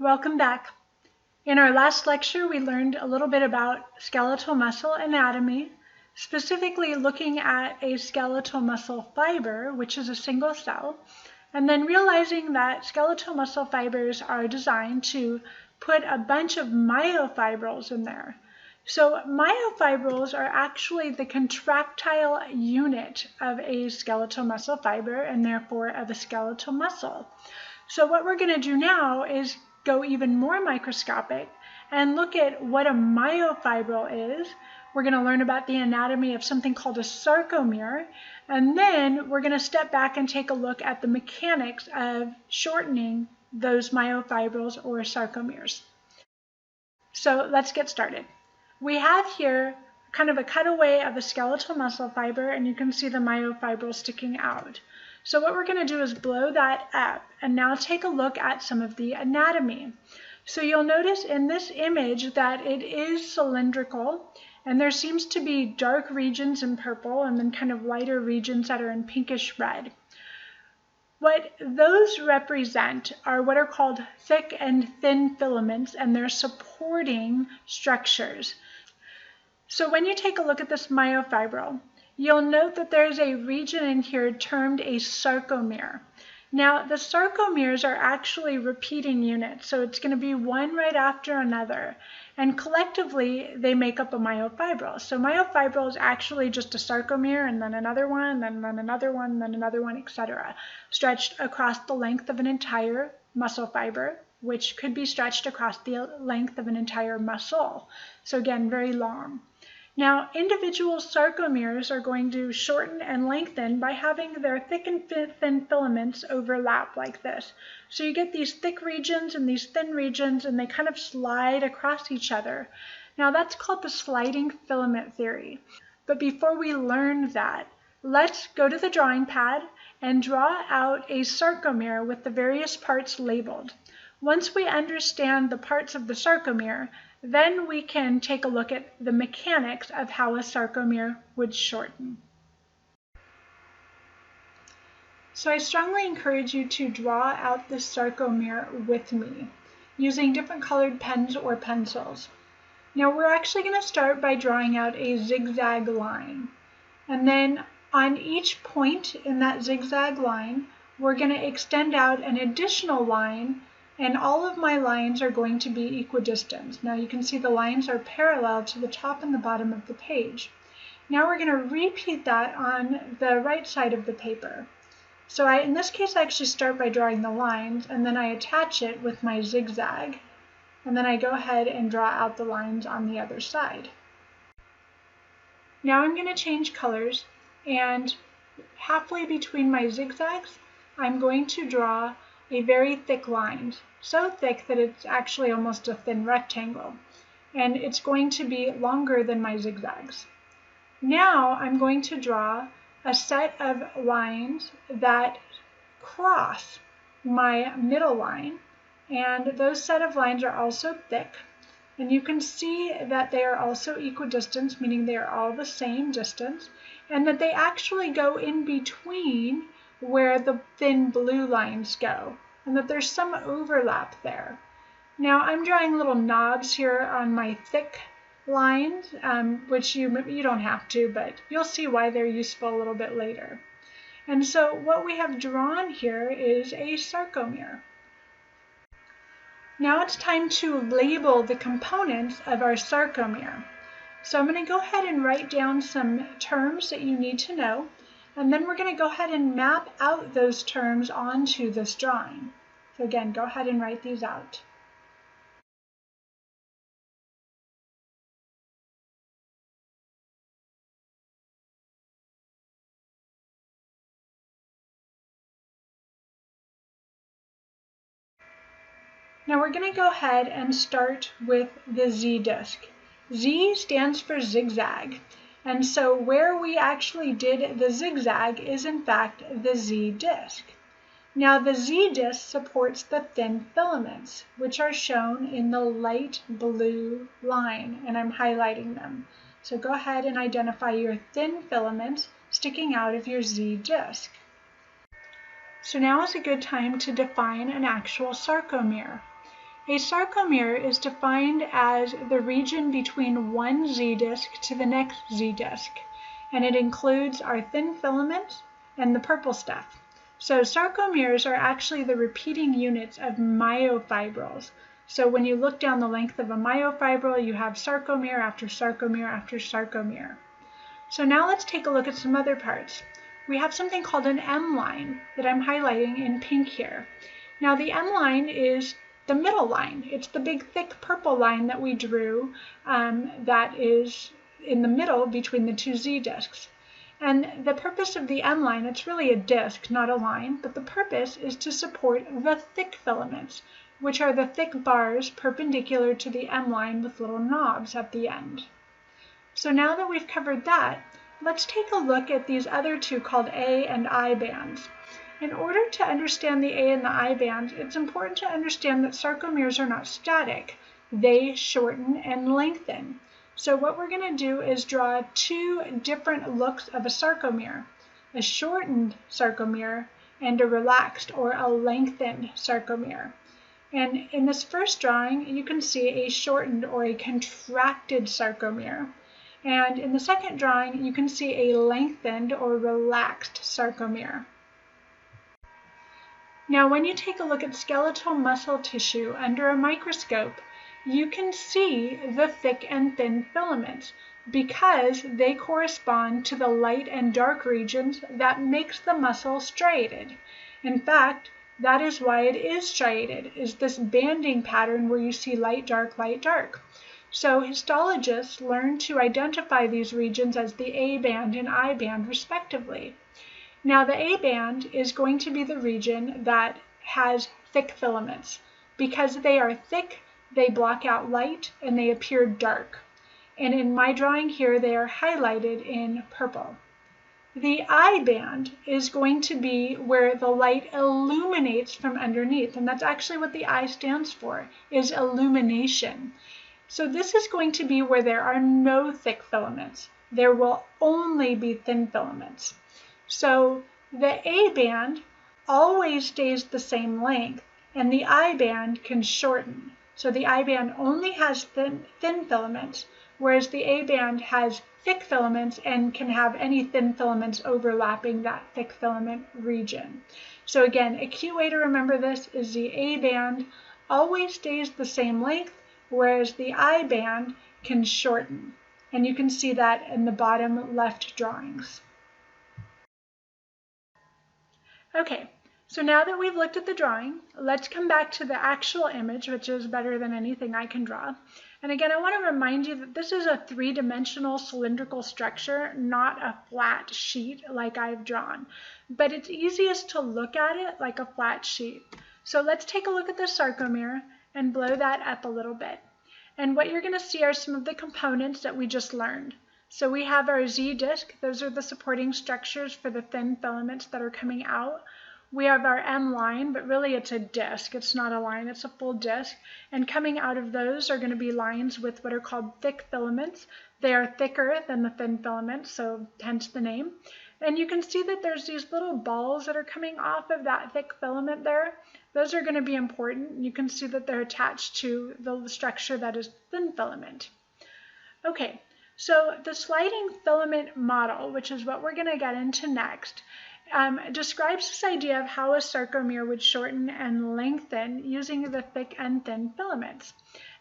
Welcome back. In our last lecture, we learned a little bit about skeletal muscle anatomy, specifically looking at a skeletal muscle fiber, which is a single cell, and then realizing that skeletal muscle fibers are designed to put a bunch of myofibrils in there. So myofibrils are actually the contractile unit of a skeletal muscle fiber and therefore of a skeletal muscle. So what we're going to do now is go even more microscopic and look at what a myofibril is. We're going to learn about the anatomy of something called a sarcomere, and then we're going to step back and take a look at the mechanics of shortening those myofibrils or sarcomeres. So let's get started. We have here kind of a cutaway of a skeletal muscle fiber, and you can see the myofibrils sticking out. So what we're going to do is blow that up and now take a look at some of the anatomy. So you'll notice in this image that it is cylindrical, and there seems to be dark regions in purple and then kind of lighter regions that are in pinkish red. What those represent are what are called thick and thin filaments, and they're supporting structures. So when you take a look at this myofibril, you'll note that there's a region in here termed a sarcomere. Now, the sarcomeres are actually repeating units, so it's going to be one right after another, and collectively they make up a myofibril. So myofibril is actually just a sarcomere, and then another one, and then another one, and then another one, etc., stretched across the length of an entire muscle fiber, which could be stretched across the length of an entire muscle. So again, very long. Now, individual sarcomeres are going to shorten and lengthen by having their thick and thin filaments overlap like this. So you get these thick regions and these thin regions, and they kind of slide across each other. Now, that's called the sliding filament theory. But before we learn that, let's go to the drawing pad and draw out a sarcomere with the various parts labeled. Once we understand the parts of the sarcomere, then we can take a look at the mechanics of how a sarcomere would shorten. So I strongly encourage you to draw out the sarcomere with me using different colored pens or pencils. Now we're actually going to start by drawing out a zigzag line. And then on each point in that zigzag line, we're going to extend out an additional line, and all of my lines are going to be equidistant. Now you can see the lines are parallel to the top and the bottom of the page. Now we're going to repeat that on the right side of the paper. So in this case, I actually start by drawing the lines, and then I attach it with my zigzag. And then I go ahead and draw out the lines on the other side. Now I'm going to change colors, and halfway between my zigzags, I'm going to draw a very thick line, so thick that it's actually almost a thin rectangle, and it's going to be longer than my zigzags. Now I'm going to draw a set of lines that cross my middle line, and those set of lines are also thick, and you can see that they are also equidistant, meaning they are all the same distance, and that they actually go in between where the thin blue lines go, and that there's some overlap there. Now I'm drawing little knobs here on my thick lines, which you don't have to, but you'll see why they're useful a little bit later. And so what we have drawn here is a sarcomere. Now it's time to label the components of our sarcomere. So I'm going to go ahead and write down some terms that you need to know, and then we're going to go ahead and map out those terms onto this drawing. So again, go ahead and write these out. Now we're going to go ahead and start with the Z disc. Z stands for zigzag. And so where we actually did the zigzag is in fact the Z disc. Now the Z disc supports the thin filaments, which are shown in the light blue line, and I'm highlighting them. So go ahead and identify your thin filaments sticking out of your Z disc. So now is a good time to define an actual sarcomere. A sarcomere is defined as the region between one Z-disc to the next Z-disc, and it includes our thin filaments and the purple stuff. So sarcomeres are actually the repeating units of myofibrils. So when you look down the length of a myofibril, you have sarcomere after sarcomere after sarcomere. So now let's take a look at some other parts. We have something called an M line that I'm highlighting in pink here. Now the M line is the middle line. It's the big thick purple line that we drew that is in the middle between the two Z discs. And the purpose of the M line, it's really a disc, not a line, but the purpose is to support the thick filaments, which are the thick bars perpendicular to the M line with little knobs at the end. So now that we've covered that, let's take a look at these other two called A and I bands. In order to understand the A and the I bands, it's important to understand that sarcomeres are not static. They shorten and lengthen. So what we're going to do is draw two different looks of a sarcomere, a shortened sarcomere and a relaxed or a lengthened sarcomere. And in this first drawing, you can see a shortened or a contracted sarcomere. And in the second drawing, you can see a lengthened or relaxed sarcomere. Now, when you take a look at skeletal muscle tissue under a microscope, you can see the thick and thin filaments because they correspond to the light and dark regions that makes the muscle striated. In fact, that is why it is striated, is this banding pattern where you see light, dark, light, dark. So histologists learn to identify these regions as the A band and I band respectively. Now the A band is going to be the region that has thick filaments. Because they are thick, they block out light and they appear dark. And in my drawing here, they are highlighted in purple. The I band is going to be where the light illuminates from underneath, and that's actually what the I stands for, is illumination. So this is going to be where there are no thick filaments. There will only be thin filaments. So the A band always stays the same length, and the I band can shorten. So the I band only has thin filaments, whereas the A band has thick filaments and can have any thin filaments overlapping that thick filament region. So again, a key way to remember this is the A band always stays the same length, whereas the I band can shorten. And you can see that in the bottom left drawings. Okay, so now that we've looked at the drawing, let's come back to the actual image, which is better than anything I can draw. And again, I want to remind you that this is a three-dimensional cylindrical structure, not a flat sheet like I've drawn. But it's easiest to look at it like a flat sheet. So let's take a look at the sarcomere and blow that up a little bit. And what you're going to see are some of the components that we just learned. So we have our Z disc. Those are the supporting structures for the thin filaments that are coming out. We have our M line, but really it's a disc. It's not a line, it's a full disc. And coming out of those are going to be lines with what are called thick filaments. They are thicker than the thin filaments, so hence the name. And you can see that there's these little balls that are coming off of that thick filament there. Those are going to be important. You can see that they're attached to the structure that is thin filament. Okay, so the sliding filament model, which is what we're going to get into next, describes this idea of how a sarcomere would shorten and lengthen using the thick and thin filaments.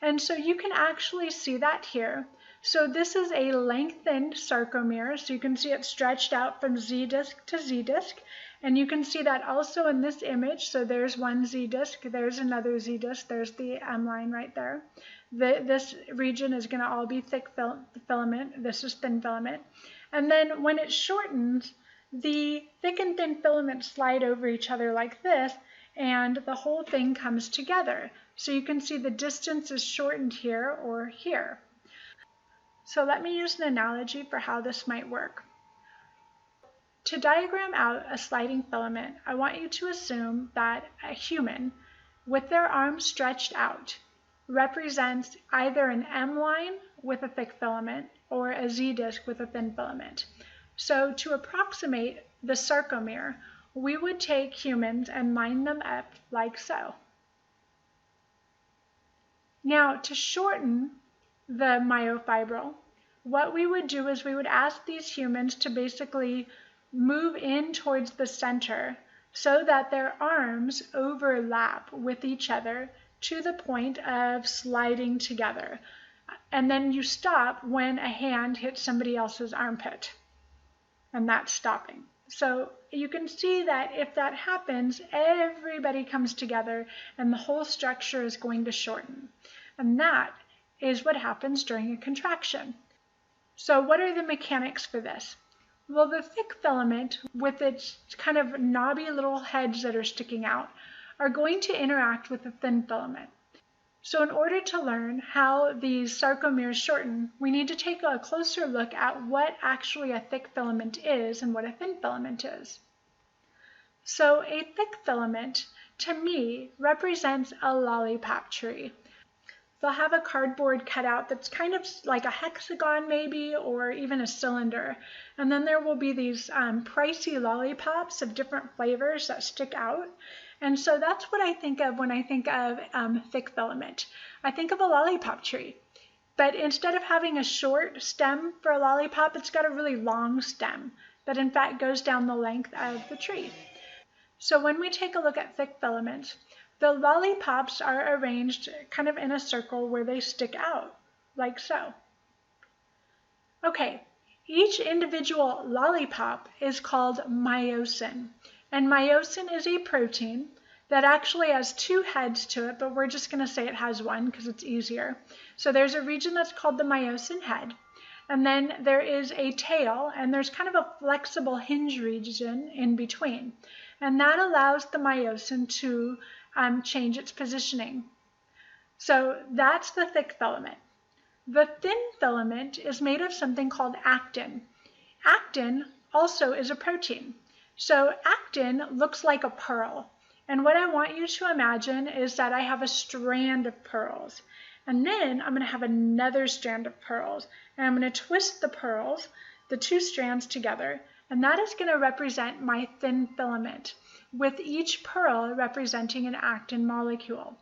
And so you can actually see that here. So this is a lengthened sarcomere, so you can see it stretched out from Z disc to Z disc. And you can see that also in this image. So there's one Z disc, there's another Z disc, there's the M line right there. This region is going to all be thick filament, this is thin filament. And then when it shortens, the thick and thin filaments slide over each other like this, and the whole thing comes together. So you can see the distance is shortened here or here. So let me use an analogy for how this might work. To diagram out a sliding filament, I want you to assume that a human, with their arms stretched out, represents either an M line with a thick filament or a Z disc with a thin filament. So to approximate the sarcomere, we would take humans and line them up like so. Now, to shorten the myofibril, what we would do is we would ask these humans to basically move in towards the center so that their arms overlap with each other to the point of sliding together. And then you stop when a hand hits somebody else's armpit, and that's stopping. So you can see that if that happens, everybody comes together and the whole structure is going to shorten. And that is what happens during a contraction. So what are the mechanics for this? Well, the thick filament, with its kind of knobby little heads that are sticking out, are going to interact with the thin filament. So in order to learn how these sarcomeres shorten, we need to take a closer look at what actually a thick filament is and what a thin filament is. So a thick filament, to me, represents a lollipop tree. They'll have a cardboard cutout that's kind of like a hexagon maybe, or even a cylinder. And then there will be these pricey lollipops of different flavors that stick out. And so that's what I think of when I think of thick filament. I think of a lollipop tree. But instead of having a short stem for a lollipop, it's got a really long stem that in fact goes down the length of the tree. So when we take a look at thick filaments, the lollipops are arranged kind of in a circle where they stick out, like so. Okay, each individual lollipop is called myosin, and myosin is a protein that actually has two heads to it, but we're just going to say it has one because it's easier. So there's a region that's called the myosin head, and then there is a tail, and there's kind of a flexible hinge region in between, and that allows the myosin to change its positioning. So that's the thick filament. The thin filament is made of something called actin. Actin also is a protein. So actin looks like a pearl. And what I want you to imagine is that I have a strand of pearls. And then I'm going to have another strand of pearls. And I'm going to twist the pearls, the two strands together. And that is going to represent my thin filament, with each pearl representing an actin molecule.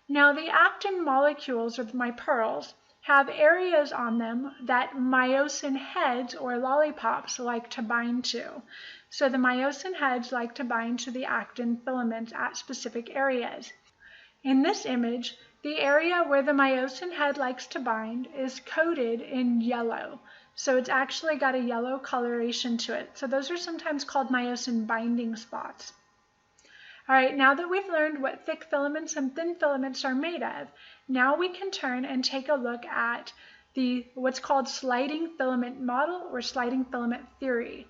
Now the actin molecules, or my pearls, have areas on them that myosin heads or lollipops like to bind to. So the myosin heads like to bind to the actin filaments at specific areas. In this image, the area where the myosin head likes to bind is coded in yellow. So it's actually got a yellow coloration to it. So those are sometimes called myosin binding spots. All right, now that we've learned what thick filaments and thin filaments are made of, now we can turn and take a look at what's called sliding filament model or sliding filament theory.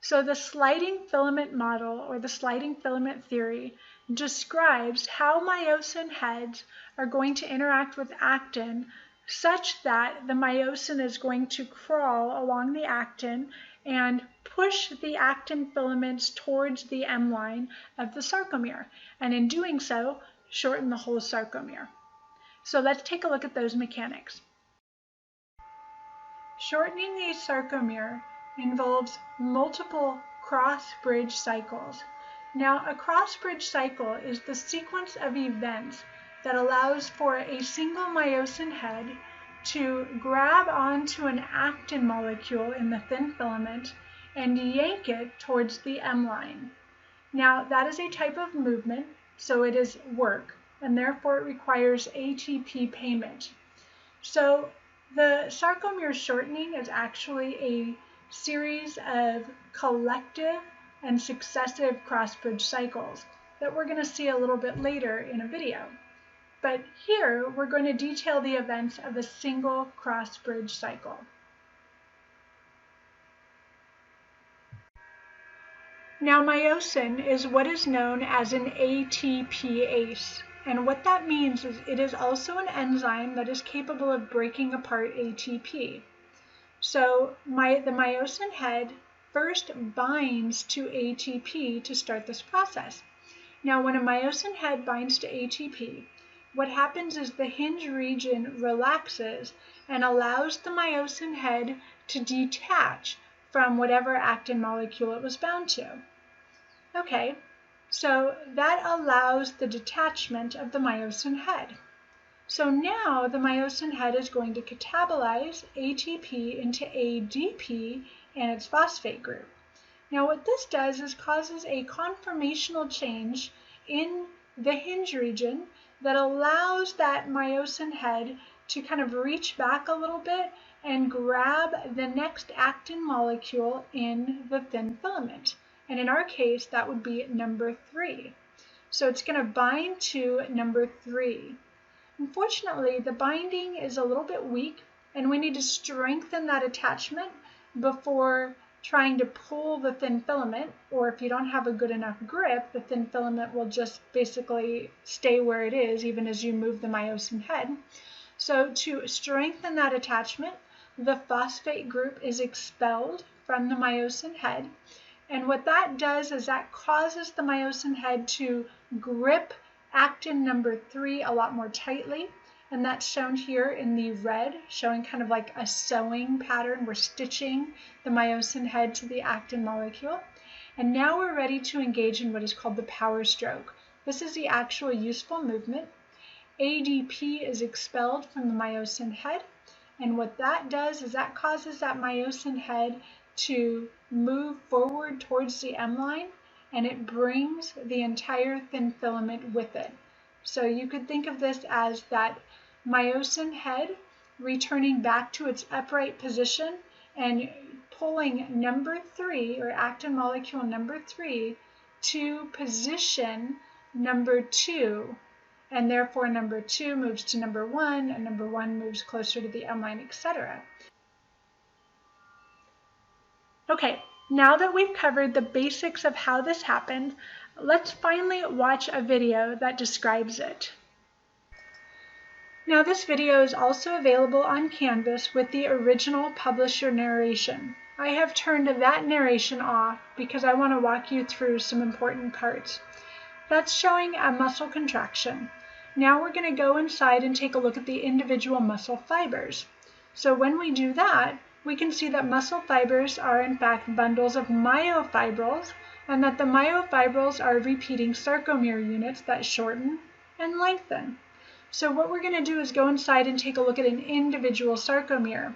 So the sliding filament model or the sliding filament theory describes how myosin heads are going to interact with actin such that the myosin is going to crawl along the actin and push the actin filaments towards the M line of the sarcomere, and in doing so, shorten the whole sarcomere. So let's take a look at those mechanics. Shortening a sarcomere involves multiple cross-bridge cycles. Now, a cross-bridge cycle is the sequence of events that allows for a single myosin head to grab onto an actin molecule in the thin filament and yank it towards the M line. Now, that is a type of movement, so it is work, and therefore it requires ATP payment. So the sarcomere shortening is actually a series of collective and successive cross-bridge cycles that we're going to see a little bit later in a video. But here we're going to detail the events of a single cross-bridge cycle. Now myosin is what is known as an ATPase, and what that means is it is also an enzyme that is capable of breaking apart ATP. So the myosin head first binds to ATP to start this process. Now when a myosin head binds to ATP, what happens is the hinge region relaxes and allows the myosin head to detach from whatever actin molecule it was bound to. Okay, so that allows the detachment of the myosin head. So now the myosin head is going to catabolize ATP into ADP and its phosphate group. Now what this does is causes a conformational change in the hinge region that allows that myosin head to kind of reach back a little bit and grab the next actin molecule in the thin filament. And in our case, that would be number 3. So it's going to bind to number 3. Unfortunately, the binding is a little bit weak, and we need to strengthen that attachment before trying to pull the thin filament, or if you don't have a good enough grip, the thin filament will just basically stay where it is even as you move the myosin head. So to strengthen that attachment, the phosphate group is expelled from the myosin head. And what that does is that causes the myosin head to grip actin number 3 a lot more tightly. And that's shown here in the red, showing kind of like a sewing pattern. We're stitching the myosin head to the actin molecule. And now we're ready to engage in what is called the power stroke. This is the actual useful movement. ADP is expelled from the myosin head. And what that does is that causes that myosin head to move forward towards the M line, and it brings the entire thin filament with it. So you could think of this as that myosin head returning back to its upright position and pulling number 3, or actin molecule number 3, to position number 2, and therefore number 2 moves to number 1, and number 1 moves closer to the M line, etc. Okay, now that we've covered the basics of how this happened, let's finally watch a video that describes it. Now this video is also available on Canvas with the original publisher narration. I have turned that narration off because I want to walk you through some important parts. That's showing a muscle contraction. Now we're going to go inside and take a look at the individual muscle fibers. So when we do that, we can see that muscle fibers are in fact bundles of myofibrils, and that the myofibrils are repeating sarcomere units that shorten and lengthen. So what we're going to do is go inside and take a look at an individual sarcomere.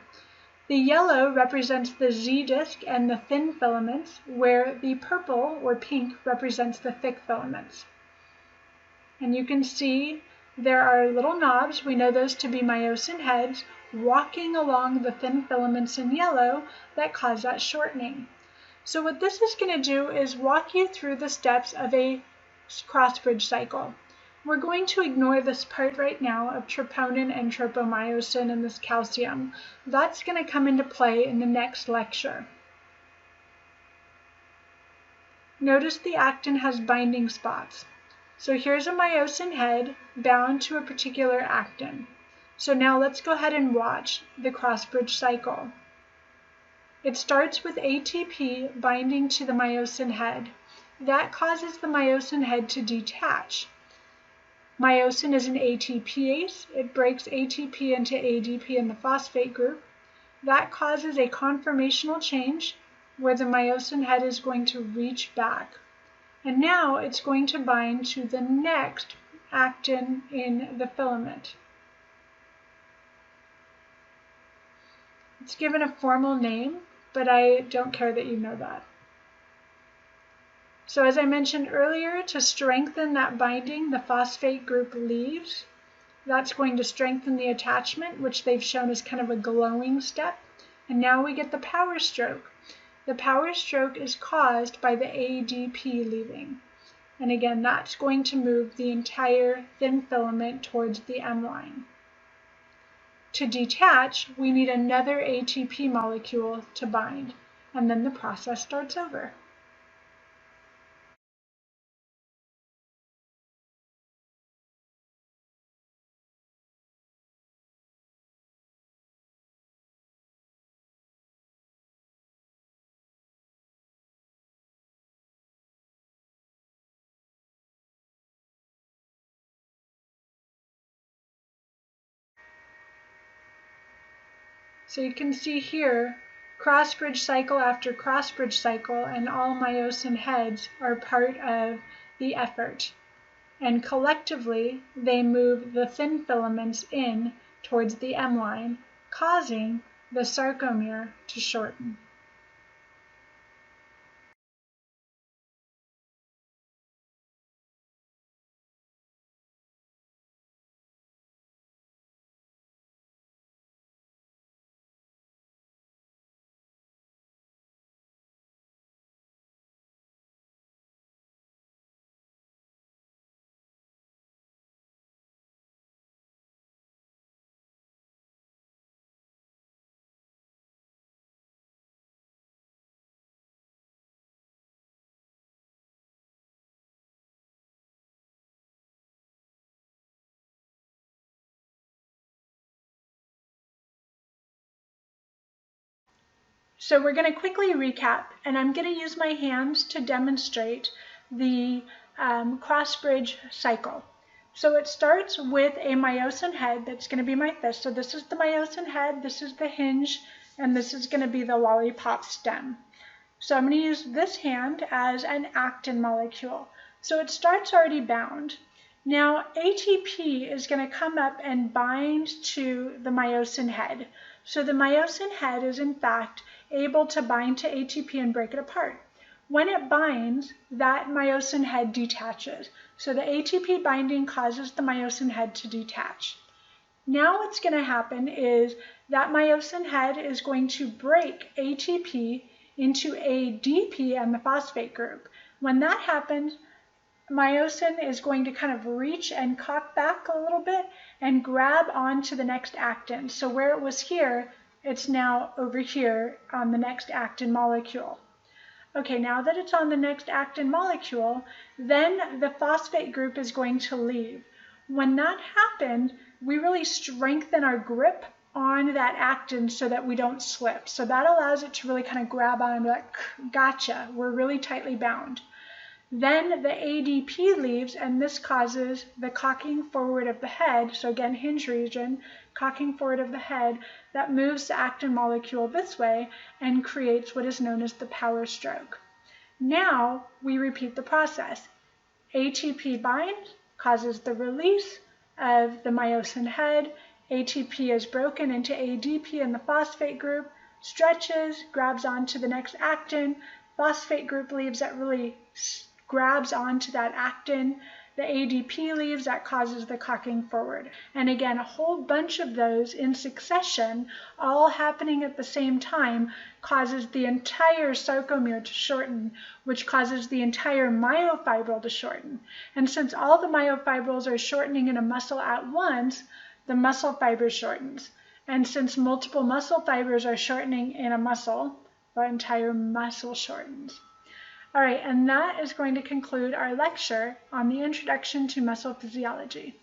The yellow represents the Z disc and the thin filaments, where the purple or pink represents the thick filaments. And you can see there are little knobs, we know those to be myosin heads, walking along the thin filaments in yellow that cause that shortening. So what this is going to do is walk you through the steps of a cross-bridge cycle. We're going to ignore this part right now of troponin and tropomyosin and this calcium. That's going to come into play in the next lecture. Notice the actin has binding spots. So here's a myosin head bound to a particular actin. So now let's go ahead and watch the cross-bridge cycle. It starts with ATP binding to the myosin head. That causes the myosin head to detach. Myosin is an ATPase. It breaks ATP into ADP in the phosphate group. That causes a conformational change where the myosin head is going to reach back. And now it's going to bind to the next actin in the filament. It's given a formal name, but I don't care that you know that. So as I mentioned earlier, to strengthen that binding, the phosphate group leaves. That's going to strengthen the attachment, which they've shown as kind of a glowing step. And now we get the power stroke. The power stroke is caused by the ADP leaving. And again, that's going to move the entire thin filament towards the M line. To detach, we need another ATP molecule to bind, and then the process starts over. So you can see here, cross-bridge cycle after cross-bridge cycle, and all myosin heads are part of the effort. and collectively they move the thin filaments in towards the M line, causing the sarcomere to shorten. So we're going to quickly recap, and I'm going to use my hands to demonstrate the cross-bridge cycle. So it starts with a myosin head that's going to be my fist. So this is the myosin head, this is the hinge, and this is going to be the lollipop stem. So I'm going to use this hand as an actin molecule. So it starts already bound. Now ATP is going to come up and bind to the myosin head. So the myosin head is in fact able to bind to ATP and break it apart. When it binds, that myosin head detaches. So the ATP binding causes the myosin head to detach. Now what's going to happen is that myosin head is going to break ATP into ADP and the phosphate group. When that happens, myosin is going to kind of reach and cock back a little bit and grab onto the next actin. So where it was here, it's now over here on the next actin molecule. Okay, now that it's on the next actin molecule, then the phosphate group is going to leave. When that happened, we really strengthen our grip on that actin so that we don't slip. So that allows it to really kind of grab on and be like, gotcha, we're really tightly bound. Then the ADP leaves, and this causes the cocking forward of the head. So again, hinge region, cocking forward of the head, that moves the actin molecule this way and creates what is known as the power stroke. Now we repeat the process. ATP binds, causes the release of the myosin head. ATP is broken into ADP in the phosphate group, stretches, grabs onto the next actin. Phosphate group leaves, that really grabs onto that actin. The ADP leaves, that causes the cocking forward. And again, a whole bunch of those in succession, all happening at the same time, causes the entire sarcomere to shorten, which causes the entire myofibril to shorten. And since all the myofibrils are shortening in a muscle at once, the muscle fiber shortens. And since multiple muscle fibers are shortening in a muscle, the entire muscle shortens. All right, and that is going to conclude our lecture on the introduction to muscle physiology.